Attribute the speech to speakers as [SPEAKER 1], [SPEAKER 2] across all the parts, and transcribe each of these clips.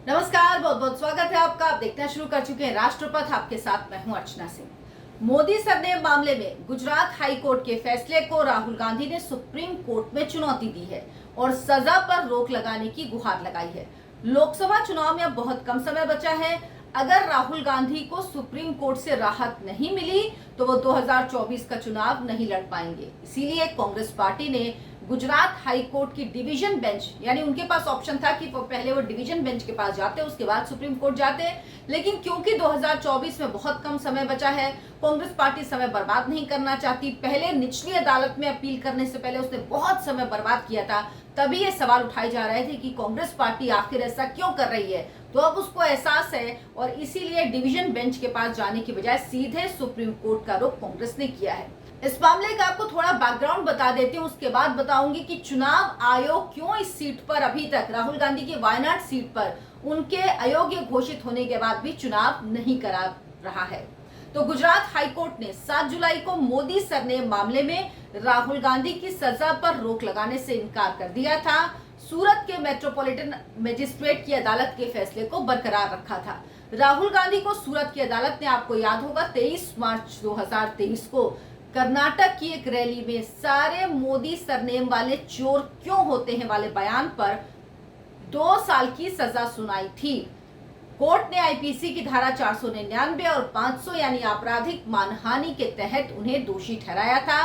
[SPEAKER 1] नमस्कार, बहुत बहुत स्वागत है आपका। आप देखना शुरू कर चुके हैं राष्ट्रपथ। आपके साथ मैं हूं अर्चना सिंह। मोदी सरनेम मामले में गुजरात हाई कोर्ट के फैसले को राहुल गांधी ने सुप्रीम कोर्ट में चुनौती दी है और सजा पर रोक लगाने की गुहार लगाई है। लोकसभा चुनाव में अब बहुत कम समय बचा है। अगर राहुल गांधी को सुप्रीम कोर्ट से राहत नहीं मिली तो वो 2024 का चुनाव नहीं लड़ पाएंगे। इसीलिए कांग्रेस पार्टी ने गुजरात हाई कोर्ट की डिवीजन बेंच, यानी उनके पास ऑप्शन था कि पहले वो डिवीजन बेंच के पास जाते, उसके बाद सुप्रीम कोर्ट जाते, लेकिन क्योंकि 2024 में बहुत कम समय बचा है, कांग्रेस पार्टी समय बर्बाद नहीं करना चाहती। पहले निचली अदालत में अपील करने से पहले उसने बहुत समय बर्बाद किया था। तभी ये सवाल उठाए जा रहे थे कि कांग्रेस पार्टी आखिर ऐसा क्यों कर रही है। तो अब उसको एहसास है और इसीलिए डिवीजन बेंच के पास जाने की बजाय सीधे सुप्रीम कोर्ट का रुख कांग्रेस ने किया है। इस मामले का आपको थोड़ा बैकग्राउंड बता देती हूँ, उसके बाद बताऊंगी कि चुनाव आयोग क्यों इस सीट पर अभी तक, राहुल गांधी की वायनाड सीट पर उनके अयोग्य घोषित होने के बाद भी चुनाव नहीं करा रहा है। तो गुजरात हाई कोर्ट ने 7 जुलाई को मोदी सरनेम मामले में राहुल गांधी की सजा पर रोक लगाने से इनकार कर दिया था। सूरत के मेट्रोपॉलिटन मजिस्ट्रेट की अदालत के फैसले को बरकरार रखा था। राहुल गांधी को सूरत की अदालत ने, आपको याद होगा, 23 मार्च 2023 को कर्नाटक की एक रैली में सारे मोदी सरनेम वाले चोर क्यों होते हैं वाले बयान पर 2 साल की सजा सुनाई थी। कोर्ट ने आईपीसी की धारा 499 और 500 यानी आपराधिक मानहानि के तहत उन्हें दोषी ठहराया था।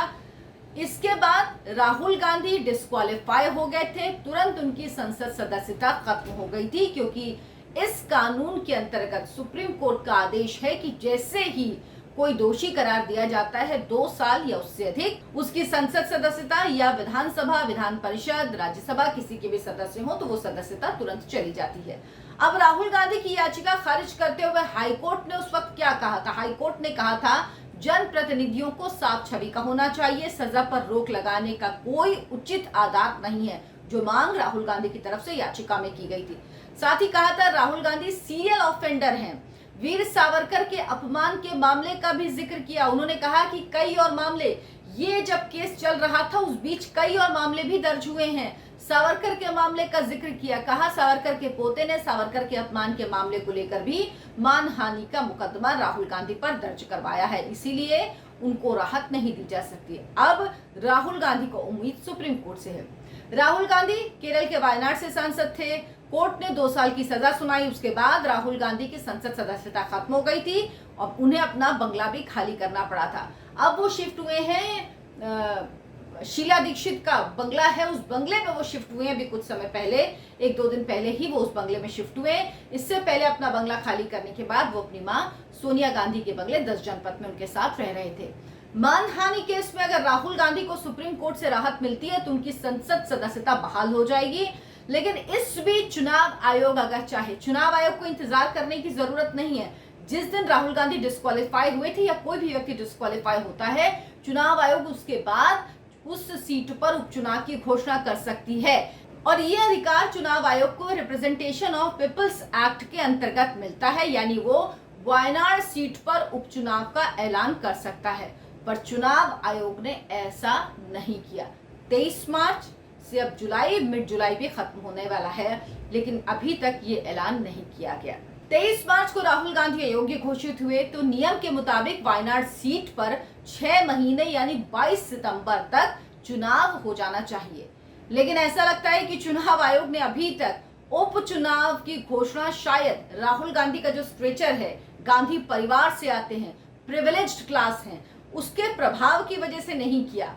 [SPEAKER 1] इसके बाद राहुल गांधी डिस्क्वालीफाई हो गए थे। तुरंत उनकी संसद सदस्यता खत्म हो गई थी, क्योंकि इस कानून के अंतर्गत सुप्रीम कोर्ट का आदेश है कि जैसे ही कोई दोषी करार दिया जाता है 2 साल या उससे अधिक, उसकी संसद सदस्यता या विधानसभा, विधान परिषद, राज्यसभा किसी के भी सदस्य हो तो वो सदस्यता तुरंत चली जाती है। अब राहुल गांधी की याचिका खारिज करते हुए हाईकोर्ट ने उस वक्त क्या कहा था? हाईकोर्ट ने कहा था जनप्रतिनिधियों को साफ छवि का होना चाहिए, सजा पर रोक लगाने का कोई उचित आधार नहीं है, जो मांग राहुल गांधी की तरफ से याचिका में की गई थी। साथ ही कहा था राहुल गांधी सीरियल ऑफेंडर हैं। वीर सावरकर के अपमान के मामले का भी जिक्र किया। उन्होंने कहा कि कई और मामले, ये जब केस चल रहा था उस बीच कई और मामले भी दर्ज हुए हैं। सावरकर के मामले का जिक्र किया, कहा सावरकर के पोते ने सावरकर के अपमान के मामले को लेकर भी मानहानि का मुकदमा राहुल गांधी पर दर्ज करवाया है, इसीलिए उनको राहत नहीं दी जा सकती। अब राहुल गांधी को उम्मीद सुप्रीम कोर्ट से है। राहुल गांधी केरल के वायनाड से सांसद थे। कोर्ट ने 2 साल की सजा सुनाई। उसके बाद राहुल गांधी की संसद सदस्यता खत्म हो गई थी और उन्हें अपना बंगला भी खाली करना पड़ा था। अब वो शिफ्ट हुए हैं, शीला दीक्षित का बंगला है, उस बंगले में वो शिफ्ट हुए हैं। अभी कुछ समय पहले, 1-2 दिन पहले ही वो उस बंगले में शिफ्ट हुए। इससे पहले अपना बंगला खाली करने के बाद वो अपनी मां सोनिया गांधी के बंगले 10 जनपथ में उनके साथ रह रहे थे। मानहानि केस में अगर राहुल गांधी को सुप्रीम कोर्ट से राहत मिलती है तो उनकी संसद सदस्यता बहाल हो जाएगी। लेकिन इस बीच चुनाव आयोग अगर चाहे, चुनाव आयोग को इंतजार करने की जरूरत नहीं है। जिस दिन राहुल गांधी डिस्क्वालीफाई हुए थे या कोई भी व्यक्ति डिस्क्वालीफाई होता है, चुनाव आयोग उसके बाद उस सीट पर उपचुनाव की घोषणा कर सकती है और ये अधिकार चुनाव आयोग को रिप्रेजेंटेशन ऑफ पीपल्स एक्ट के अंतर्गत मिलता है, यानी वो वायनाड सीट पर उपचुनाव का ऐलान कर सकता है। पर चुनाव आयोग ने ऐसा नहीं किया। 23 मार्च से अब मिड जुलाई भी खत्म होने वाला है, लेकिन अभी तक ये ऐलान नहीं किया गया। 23 मार्च को राहुल गांधी अयोग्य घोषित हुए तो नियम के मुताबिक वायनाड सीट पर 6 महीने यानी 22 सितंबर तक चुनाव हो जाना चाहिए। लेकिन ऐसा लगता है कि चुनाव आयोग ने अभी तक उपचुनाव की घोषणा, शायद राहुल गांधी का जो स्ट्रेचर है, गांधी परिवार से आते हैं, प्रिविलेज्ड क्लास हैं, उसके प्रभाव की वजह से नहीं किया।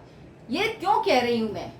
[SPEAKER 1] ये क्यों कह रही हूं मैं?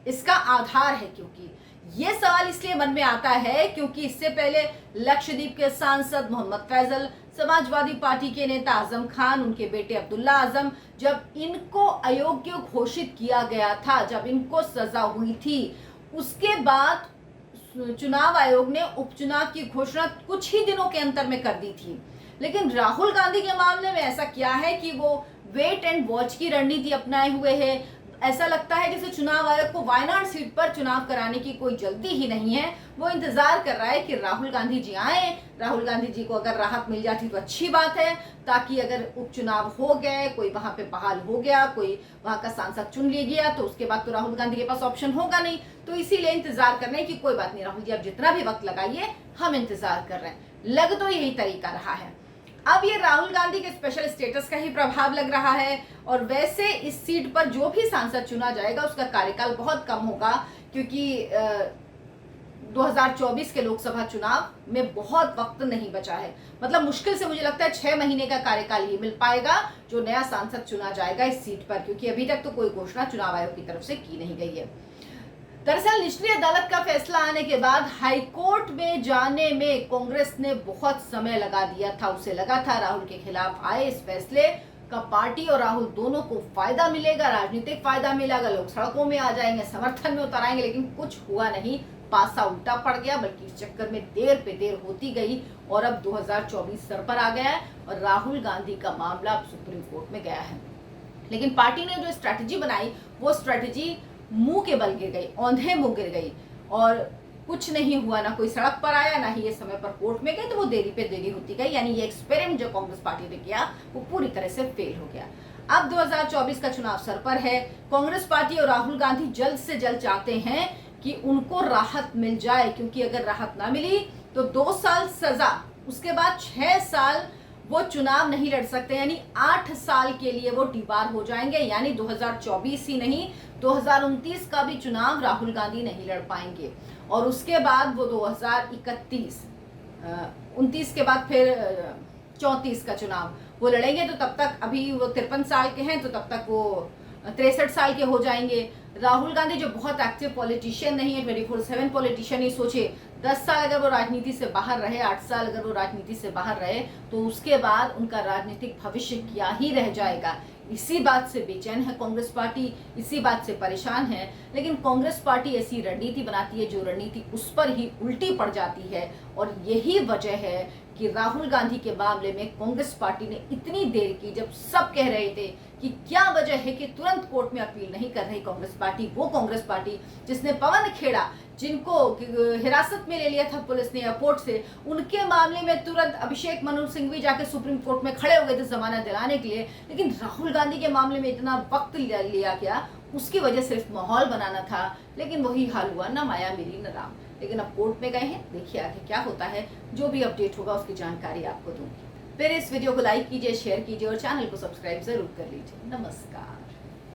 [SPEAKER 1] इसका आधार है, क्योंकि ये सवाल इसलिए मन में आता है क्योंकि इससे पहले लक्षद्वीप के सांसद मोहम्मद फैजल, समाजवादी पार्टी के नेता आजम खान, उनके बेटे अब्दुल्ला आजम, जब इनको अयोग्य घोषित किया गया था, जब इनको सजा हुई थी, उसके बाद चुनाव आयोग ने उपचुनाव की घोषणा कुछ ही दिनों के अंतर में कर दी थी। लेकिन राहुल गांधी के मामले में ऐसा क्या है कि वो वेट एंड वॉच की रणनीति अपनाए हुए है। ऐसा लगता है जैसे चुनाव आयोग को वायनाड सीट पर चुनाव कराने की कोई जल्दी ही नहीं है। वो इंतजार कर रहा है कि राहुल गांधी जी आए, राहुल गांधी जी को अगर राहत मिल जाती तो अच्छी बात है, ताकि अगर उपचुनाव हो गए, कोई वहां पे बहाल हो गया, कोई वहां का सांसद चुन लिया गया, तो उसके बाद तो राहुल गांधी के पास ऑप्शन होगा नहीं। तो इसीलिए इंतजार कर रहे हैं कि कोई बात नहीं राहुल जी, आप जितना भी वक्त लगाइए, हम इंतजार कर रहे हैं। लग तो यही तरीका रहा है। अब ये राहुल गांधी के स्पेशल स्टेटस का ही प्रभाव लग रहा है, और वैसे इस सीट पर जो भी सांसद चुना जाएगा उसका कार्यकाल बहुत कम होगा, क्योंकि 2024 के लोकसभा चुनाव में बहुत वक्त नहीं बचा है। मतलब मुश्किल से मुझे लगता है 6 महीने का कार्यकाल ही मिल पाएगा जो नया सांसद चुना जाएगा इस सीट पर, क्योंकि अभी तक तो कोई घोषणा चुनाव आयोग की तरफ से की नहीं गई है। दरअसल निचली अदालत का फैसला आने के बाद हाईकोर्ट में जाने में कांग्रेस ने बहुत समय लगा दिया था। उसे लगा था राहुल के खिलाफ आए इस फैसले का पार्टी और राहुल दोनों को फायदा मिलेगा, राजनीतिक फायदा मिलेगा, लोग सड़कों में आ जाएंगे, समर्थन में उतर आएंगे, लेकिन कुछ हुआ नहीं। पासा उल्टा पड़ गया, बल्कि इस चक्कर में देर पे देर होती गई और अब 2024 सर पर आ गया है और राहुल गांधी का मामला अब सुप्रीम कोर्ट में गया है। लेकिन पार्टी ने जो स्ट्रैटेजी बनाई वो स्ट्रैटेजी मुंह के बल गिर गई, औंधे मुंह गिर गई, और कुछ नहीं हुआ। ना कोई सड़क पर आया, ना ही ये समय पर कोर्ट में गए, तो वो देरी पे देरी होती गई। यानी ये एक्सपेरिमेंट जो कांग्रेस पार्टी ने किया वो पूरी तरह से फेल हो गया। अब 2024 का चुनाव सर पर है। कांग्रेस पार्टी और राहुल गांधी जल्द से जल्द चाहते हैं कि उनको राहत मिल जाए, क्योंकि अगर राहत ना मिली तो 2 साल सजा, उसके बाद 6 साल वो चुनाव नहीं लड़ सकते, यानी 8 साल के लिए वो डीबार हो जाएंगे। यानी 2024 ही नहीं, 2029 का भी चुनाव राहुल गांधी नहीं लड़ पाएंगे। और उसके बाद वो 2029 के बाद फिर 34 का चुनाव वो लड़ेंगे, तो तब तक अभी वो 53 साल के हैं, तो तब तक वो 63 साल के हो जाएंगे। राहुल गांधी जो बहुत एक्टिव पॉलिटिशियन नहीं है, 24/7 पॉलिटिशियन ही, सोचे 10 साल अगर वो राजनीति से बाहर रहे, 8 साल अगर वो राजनीति से बाहर रहे, तो उसके बाद उनका राजनीतिक भविष्य क्या ही रह जाएगा। इसी बात से बेचैन है कांग्रेस पार्टी, इसी बात से परेशान है। लेकिन कांग्रेस पार्टी ऐसी रणनीति बनाती है जो रणनीति उस पर ही उल्टी पड़ जाती है, और यही वजह है कि राहुल गांधी के मामले में कांग्रेस पार्टी ने इतनी देर की। जब सब कह रहे थे कि क्या वजह है कि तुरंत कोर्ट में अपील नहीं कर रही कांग्रेस पार्टी, वो कांग्रेस पार्टी जिसने पवन खेड़ा, जिनको हिरासत में ले लिया था पुलिस ने एयरपोर्ट से, उनके मामले में तुरंत अभिषेक मनु सिंघवी जाके सुप्रीम कोर्ट में खड़े हो गए थे जमानत दिलाने के लिए। लेकिन राहुल गांधी के मामले में इतना वक्त लिया गया, उसकी वजह सिर्फ माहौल बनाना था। लेकिन वही हाल हुआ, ना माया मिली न राम। लेकिन अब कोर्ट में गए हैं, देखिए आगे क्या होता है। जो भी अपडेट होगा उसकी जानकारी आपको दूंगी। फिर इस वीडियो को लाइक कीजिए, शेयर कीजिए और चैनल को सब्सक्राइब जरूर कर लीजिए। नमस्कार।